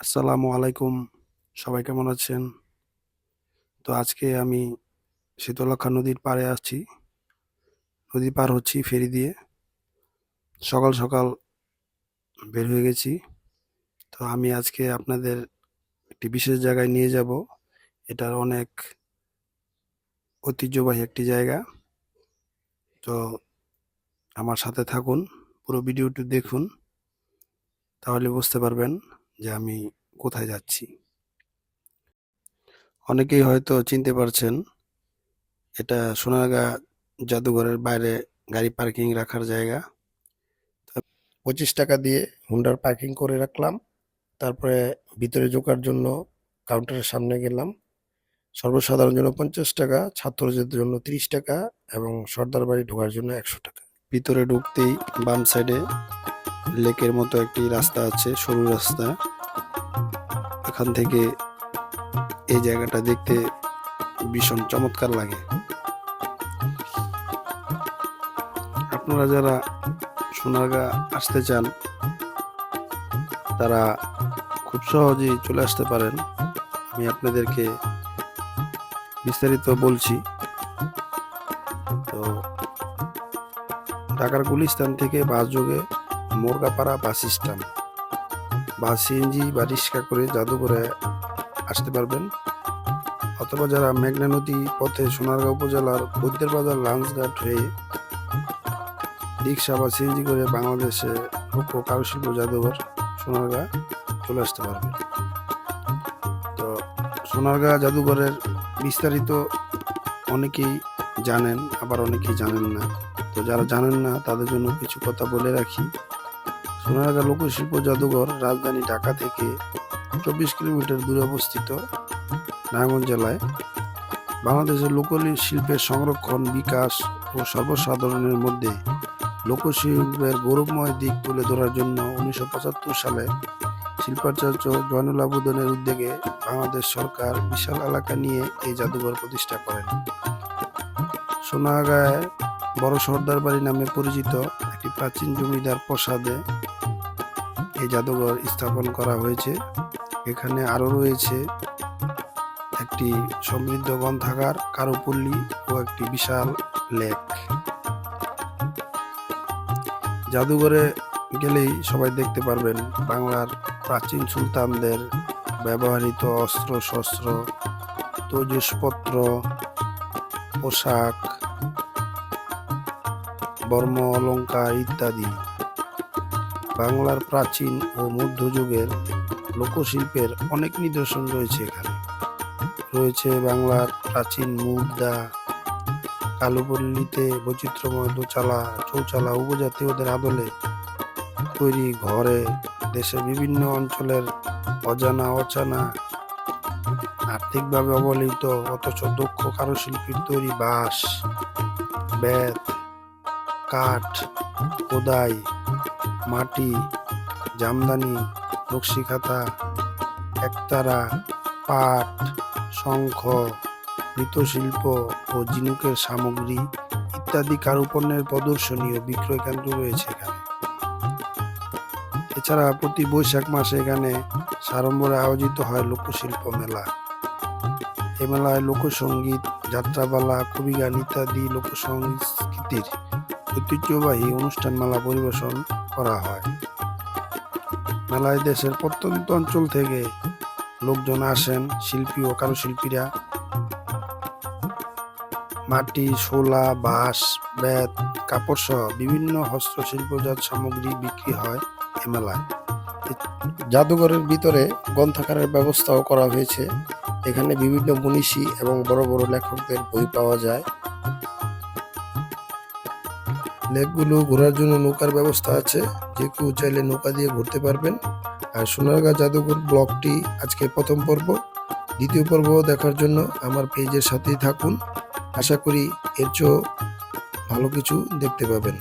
আসসালামু আলাইকুম। সবাই কেমন আছেন? তো আজকে আমি শীতলক্ষ্যা নদীর পাড়ে আছি। নদী পার হচ্ছি ফেরি দিয়ে। সকাল সকাল বের হয়ে গেছি। তো আমি আজকে আপনাদের একটি বিশেষ জায়গায় নিয়ে যাব। এটার অনেক ঐতিহ্যবাহী একটি জায়গা। তো আমার সাথে থাকুন, পুরো ভিডিওটি দেখুন, তাহলে বুঝতে পারবেন যে আমি কোথায় যাচ্ছি। অনেকেই হয়তো চিনতে পারছেন, এটা সোনারগাঁ জাদুঘরের বাইরে গাড়ি পার্কিং রাখার জায়গা। 25 টাকা দিয়ে হুন্ডার পার্কিং করে রাখলাম। তারপরে ভিতরে ঢোকার জন্য কাউন্টারের সামনে গেলাম। সর্বসাধারণ জন্য 50 টাকা, ছাত্রদের জন্য 30 টাকা এবং সর্দার বাড়ি ঢোকার জন্য 100 টাকা। ভিতরে ঢুকতেই বাম সাইডে লেকের মতো একটি রাস্তা আছে, সরু রাস্তা। এখান থেকে এই জায়গাটা দেখতে ভীষণ চমৎকার লাগে। আপনারা যারা সোনারগাঁ আসতে চান তারা খুব সহজেই চলে আসতে পারেন। আমি আপনাদেরকে বিস্তারিত বলছি। তো ঢাকার গুলিস্তান থেকে বাস যোগে মোরগাপাড়া বাস স্ট্যান্ড বা সিএনজি বা রিক্সা করে জাদুঘরে আসতে পারবেন, অথবা যারা মেঘনা নদী পথে সোনারগাঁ উপজেলার বৈদ্যের বাজার লাঞ্চঘাট হয়ে রিক্সা বা সিএনজি করে বাংলাদেশে লোক কারুশিল্প জাদুঘর সোনারগাঁ চলে আসতে পারবেন। তো সোনারগাঁ জাদুঘরের বিস্তারিত অনেকেই জানেন, আবার অনেকেই জানেন না। তো যারা জানেন না তাদের জন্য কিছু কথা বলে রাখি। সোনারগাঁ লোকশিল্প জাদুঘর রাজধানী ঢাকা থেকে 24 কিলোমিটার দূরে অবস্থিত, নারায়ণগঞ্জ জেলায়। বাংলাদেশের লোকশিল্পের সংরক্ষণ, বিকাশ ও সর্বসাধারণের মধ্যে লোকশিল্পের গৌরবময় দিক তুলে ধরার জন্য 1975 সালে শিল্পাচার্য জয়নুল আবেদিনের উদ্যোগে বাংলাদেশ সরকার বিশাল এলাকা নিয়ে এই জাদুঘর প্রতিষ্ঠা করেন। সোনারগাঁয় বড় সর্দার বাড়ি নামে পরিচিত একটি প্রাচীন জমিদার প্রাসাদে এই জাদুঘর স্থাপন করা হয়েছে। এখানে আরও রয়েছে একটি সমৃদ্ধ গ্রন্থাগার, কারুপল্লী ও একটি বিশাল লেক। জাদুঘরে গেলেই সবাই দেখতে পারবেন বাংলার প্রাচীন সুলতানদের ব্যবহৃত অস্ত্র শস্ত্র, তৈজসপত্র, পোশাক, বর্ম অলঙ্কার ইত্যাদি। বাংলার প্রাচীন ও মধ্যযুগের লোকশিল্পের অনেক নিদর্শন রয়েছে এখানে। রয়েছে বাংলার প্রাচীন মুদ্রা, কালুপল্লীতে বৈচিত্র্যময় দোচালা, চৌচালা উপজাতীয়দের আদলে তৈরি ঘরে দেশের বিভিন্ন অঞ্চলের অজানা অচানা আর্থিকভাবে অবহেলিত অথচ দক্ষ কারুশিল্পীর তৈরি বাঁশ, বেত, কাঠ, খোদাই, মাটি, জামদানি, নকশিকাঁথা, একতারা, পাট, শঙ্খ, মৃৎশিল্প ও ঝিনুকের সামগ্রী ইত্যাদি কারুপণ্যের প্রদর্শনী ও বিক্রয় কেন্দ্র রয়েছে এখানে। এছাড়া প্রতি বৈশাখ মাসে এখানে সাড়ম্বরে আয়োজিত হয় লোকশিল্প মেলা। এ মেলায় লোকসঙ্গীত, যাত্রাপালা, কবিগান ইত্যাদি লোকসংস্কৃতির ঐতিহ্যবাহী অনুষ্ঠানমালা পরিবেশন করা হয়। মেলায় দেশের প্রত্যন্ত অঞ্চল থেকে লোকজন আসেন। শিল্পী ও কারুশিল্পীরা মাটি, শোলা, বাঁশ, বেত, কাপড় সহ বিভিন্ন হস্তশিল্পজাত সামগ্রী বিক্রি হয় এ মেলায়। জাদুঘরের ভিতরে গ্রন্থাগারের ব্যবস্থাও করা হয়েছে। এখানে বিভিন্ন মনীষী এবং বড় বড় লেখকদের বই পাওয়া যায়। লেকগুলো ঘোরার জন্য নৌকার ব্যবস্থা আছে, যে কেউ চাইলে নৌকা দিয়ে ঘুরতে পারবেন। আর সোনারগাঁ জাদুঘর ব্লগটি আজকে প্রথম পর্ব। দ্বিতীয় পর্ব দেখার জন্য আমার পেজের সাথেই থাকুন। আশা করি এর চেয়েও ভালো কিছু দেখতে পাবেন।